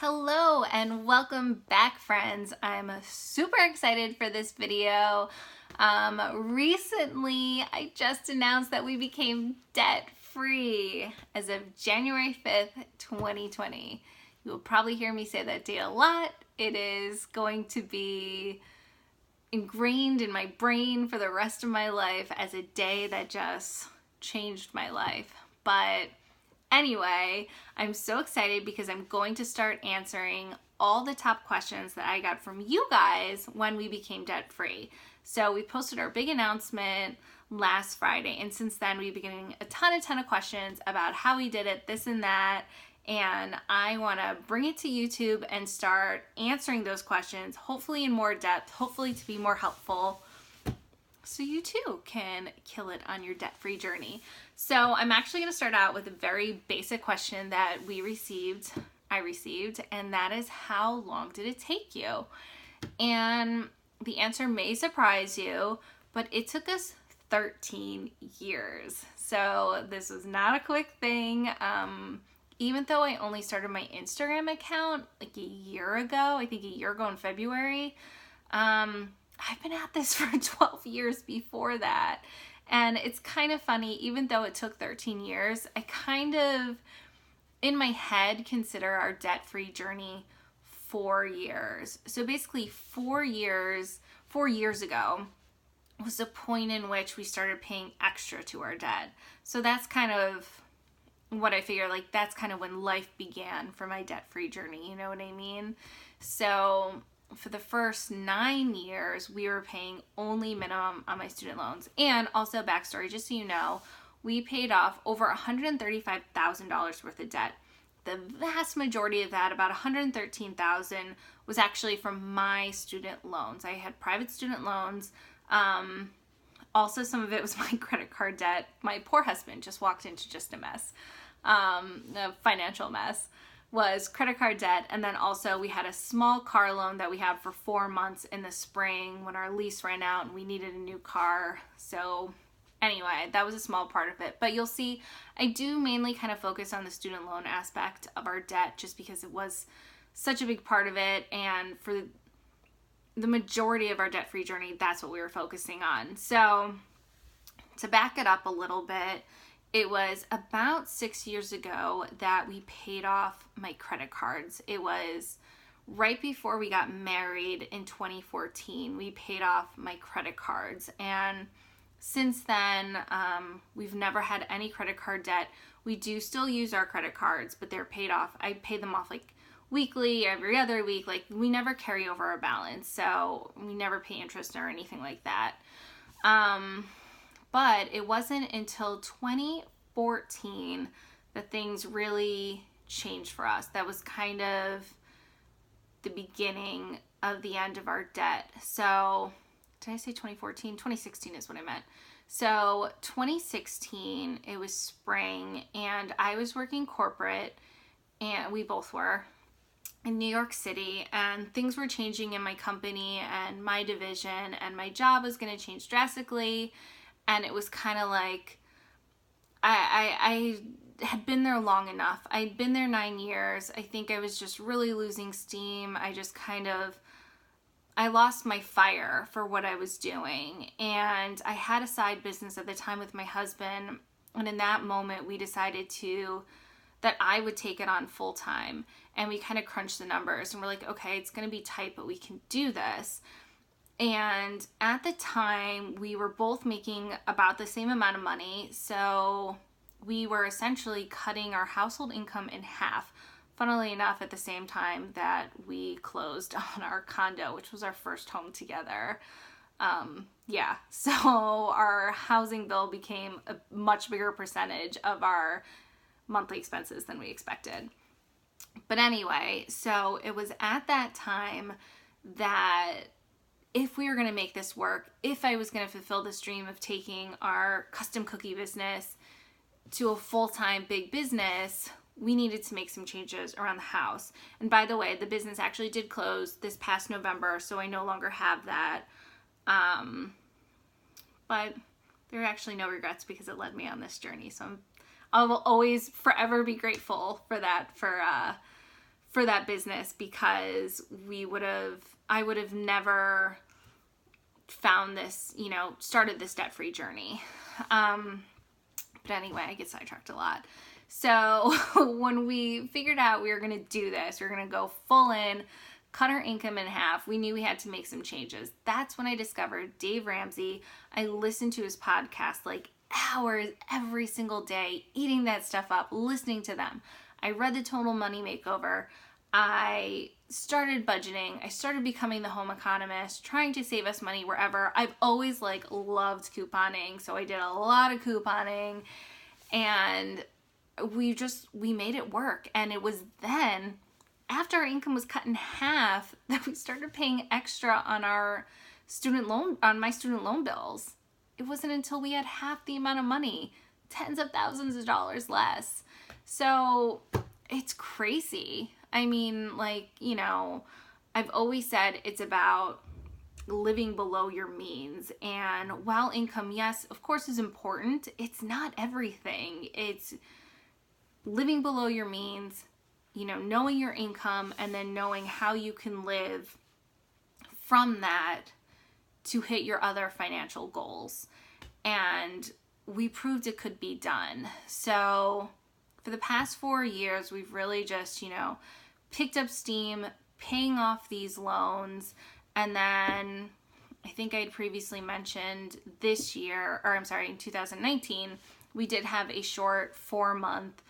Hello and welcome back, friends. I'm super excited for this video. Recently, I just announced that we became debt-free as of January 5th, 2020. You will probably hear me say that date a lot. It is going to be ingrained in my brain for the rest of my life as a day that just changed my life. But anyway, I'm so excited because I'm going to start answering all the top questions that I got from you guys when we became debt-free. So we posted our big announcement last Friday, and since then we've been getting a ton of questions about how we did it, this and that, and I want to bring it to YouTube and start answering those questions, hopefully in more depth, hopefully to be more helpful, so you too can kill it on your debt-free journey. So I'm actually going to start out with a very basic question that I received, and that is, how long did it take you? And the answer may surprise you, but it took us 13 years. So this was not a quick thing. Even though I only started my Instagram account like a year ago, I think a year ago in February, I've been at this for 12 years before that. And it's kind of funny, even though it took 13 years, I kind of, in my head, consider our debt-free journey 4 years. So basically 4 years ago was the point in which we started paying extra to our debt. So that's kind of what I figure, like that's kind of when life began for my debt-free journey, you know what I mean? So for the first 9 years, we were paying only minimum on my student loans. And also, backstory, just so you know, we paid off over $135,000 worth of debt. The vast majority of that, about $113,000, was actually from my student loans. I had private student loans. Also, some of it was my credit card debt. My poor husband just walked into just a mess, a financial mess. Was credit card debt, and then also we had a small car loan that we had for 4 months in the spring when our lease ran out and we needed a new car. So anyway, that was a small part of it. But you'll see I do mainly kind of focus on the student loan aspect of our debt just because it was such a big part of it, and for the majority of our debt-free journey, that's what we were focusing on. So to back it up a little bit, it was about 6 years ago that we paid off my credit cards. It was right before we got married in 2014. We paid off my credit cards. And since then, we've never had any credit card debt. We do still use our credit cards, but they're paid off. I pay them off like weekly, every other week. Like, we never carry over our balance. So we never pay interest or anything like that. But it wasn't until 2014 that things really changed for us. That was kind of the beginning of the end of our debt. So, did I say 2014? 2016 is what I meant. So, 2016, it was spring, and I was working corporate, and we both were, in New York City, and things were changing in my company and my division, and my job was going to change drastically. And it was kind of like, I had been there long enough. I'd been there 9 years. I think I was just really losing steam. I lost my fire for what I was doing. And I had a side business at the time with my husband. And in that moment, we decided that I would take it on full time. And we kind of crunched the numbers. And we're like, okay, it's going to be tight, but we can do this. And at the time, we were both making about the same amount of money, so we were essentially cutting our household income in half. Funnily enough, at the same time that we closed on our condo, which was our first home together. So our housing bill became a much bigger percentage of our monthly expenses than we expected. But anyway, so it was at that time that if we were going to make this work, if I was going to fulfill this dream of taking our custom cookie business to a full-time big business, we needed to make some changes around the house. And by the way, the business actually did close this past November, so I no longer have that. But there are actually no regrets because it led me on this journey. So I will always forever be grateful for that, for for that business, because I would have never found this, started this debt-free journey. But anyway, I get sidetracked a lot. So when we figured out we were going to do this, we were going to go full in, cut our income in half, we knew we had to make some changes. That's when I discovered Dave Ramsey. I listened to his podcast like hours every single day, eating that stuff up, listening to them. I read the Total Money Makeover. I started budgeting. I started becoming the home economist, trying to save us money wherever. I've always loved couponing, so I did a lot of couponing, and we made it work. And it was then, after our income was cut in half, that we started paying extra on my student loan bills. It wasn't until we had half the amount of money, tens of thousands of dollars less. So it's crazy. I mean, I've always said it's about living below your means. And while income, yes, of course, is important, it's not everything. It's living below your means, knowing your income, and then knowing how you can live from that to hit your other financial goals. And we proved it could be done. So for the past 4 years, we've really just, picked up steam, paying off these loans. And then I think I had previously mentioned in 2019, we did have a short 4-month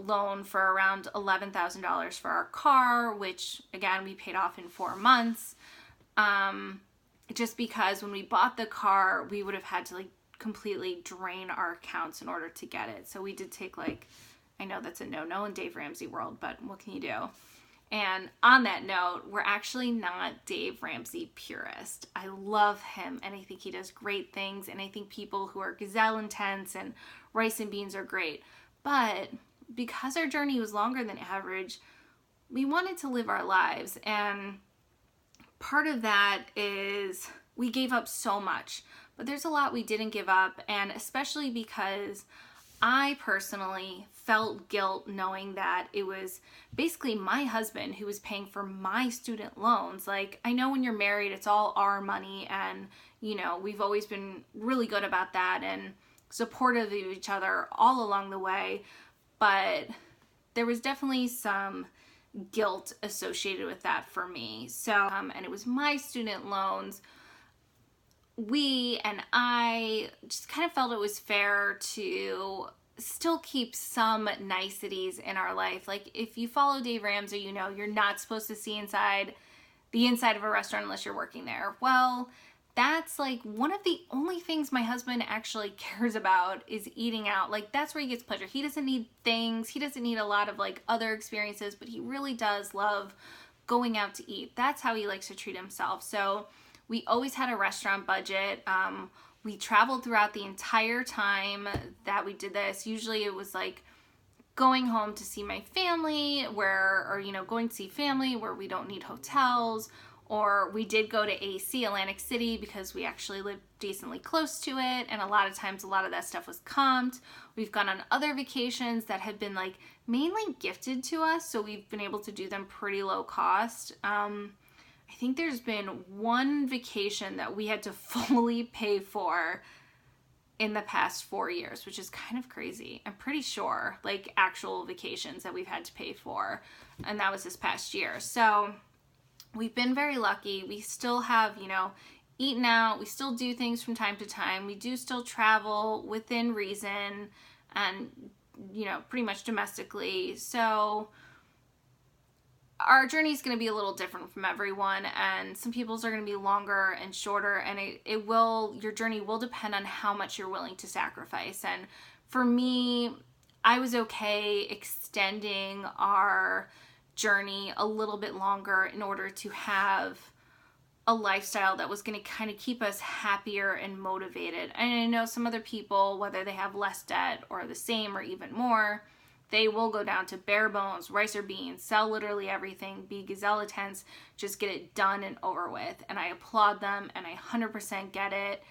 loan for around $11,000 for our car, which again, we paid off in 4 months. Just because when we bought the car, we would have had to completely drain our accounts in order to get it. So we did take I know that's a no-no in Dave Ramsey world, but what can you do? And on that note, we're actually not Dave Ramsey purist. I love him, and I think he does great things, and I think people who are gazelle intense and rice and beans are great. But because our journey was longer than average, we wanted to live our lives, and part of that is we gave up so much, but there's a lot we didn't give up, and especially because I personally felt guilt knowing that it was basically my husband who was paying for my student loans. I know when you're married, it's all our money, and, we've always been really good about that and supportive of each other all along the way, but there was definitely some guilt associated with that for me. So, and it was my student loans. I just kind of felt it was fair to still keep some niceties in our life. If you follow Dave Ramsey, you're not supposed to see the inside of a restaurant unless you're working there. Well, that's one of the only things my husband actually cares about is eating out. That's where he gets pleasure. He doesn't need things. He doesn't need a lot of other experiences, but he really does love going out to eat. That's how he likes to treat himself. So we always had a restaurant budget. We traveled throughout the entire time that we did this. Usually it was going home to see my family going to see family where we don't need hotels, or we did go to AC, Atlantic City, because we actually lived decently close to it. And a lot of times, a lot of that stuff was comped. We've gone on other vacations that have been mainly gifted to us. So we've been able to do them pretty low cost. I think there's been one vacation that we had to fully pay for in the past 4 years, which is kind of crazy. I'm pretty sure actual vacations that we've had to pay for. And that was this past year. So we've been very lucky. We still have, eaten out. We still do things from time to time. We do still travel within reason and, pretty much domestically. So our journey is going to be a little different from everyone, and some people's are going to be longer and shorter, and your journey will depend on how much you're willing to sacrifice. And for me, I was okay extending our journey a little bit longer in order to have a lifestyle that was going to kind of keep us happier and motivated. And I know some other people, whether they have less debt or the same or even more, they will go down to bare bones, rice or beans, sell literally everything, be gazelle intense, just get it done and over with. And I applaud them, and I 100% get it.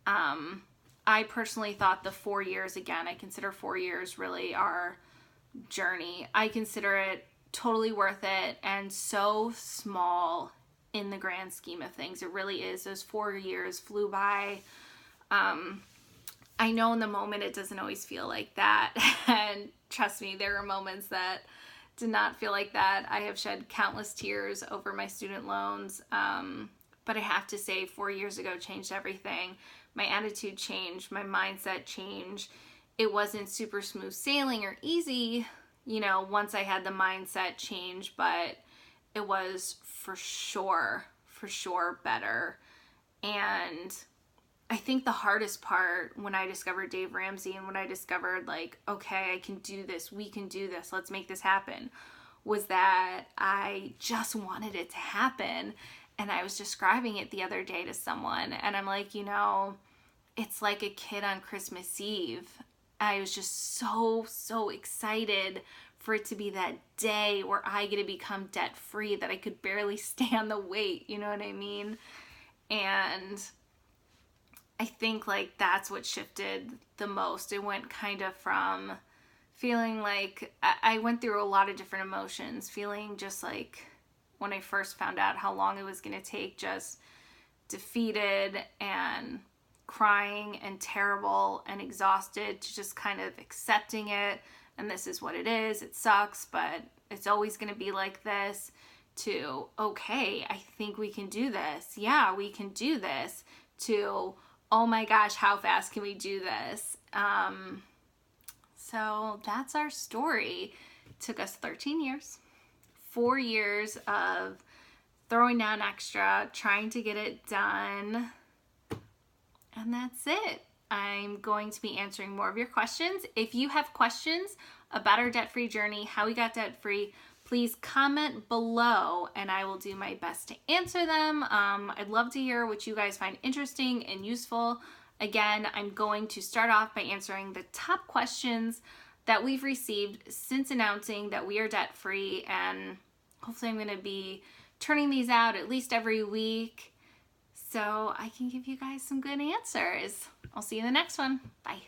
I personally thought the 4 years, again, I consider 4 years really our journey. I consider it totally worth it and so small in the grand scheme of things. It really is. Those 4 years flew by. I know in the moment it doesn't always feel like that. And trust me, there are moments that did not feel like that. I have shed countless tears over my student loans. But I have to say 4 years ago changed everything. My attitude changed, my mindset changed. It wasn't super smooth sailing or easy, you know, once I had the mindset change, but it was for sure better. And I think the hardest part when I discovered Dave Ramsey and when I discovered like, okay, I can do this, we can do this, let's make this happen, was that I just wanted it to happen. And I was describing it the other day to someone and I'm like, you know, it's like a kid on Christmas Eve. I was just so excited for it to be that day where I get to become debt free, that I could barely stand the weight, you know what I mean? And I think like that's what shifted the most. It went kind of from feeling like I went through a lot of different emotions, feeling just like when I first found out how long it was going to take, just defeated and crying and terrible and exhausted, to just kind of accepting it. And this is what it is. It sucks, but it's always going to be like this, to, okay, I think we can do this. Yeah, we can do this, to, oh my gosh, how fast can we do this? So that's our story. It took us 13 years, 4 years of throwing down extra, trying to get it done. And that's it. I'm going to be answering more of your questions. If you have questions about our debt-free journey, how we got debt-free, please comment below and I will do my best to answer them. I'd love to hear what you guys find interesting and useful. Again, I'm going to start off by answering the top questions that we've received since announcing that we are debt-free, and hopefully I'm going to be turning these out at least every week so I can give you guys some good answers. I'll see you in the next one. Bye.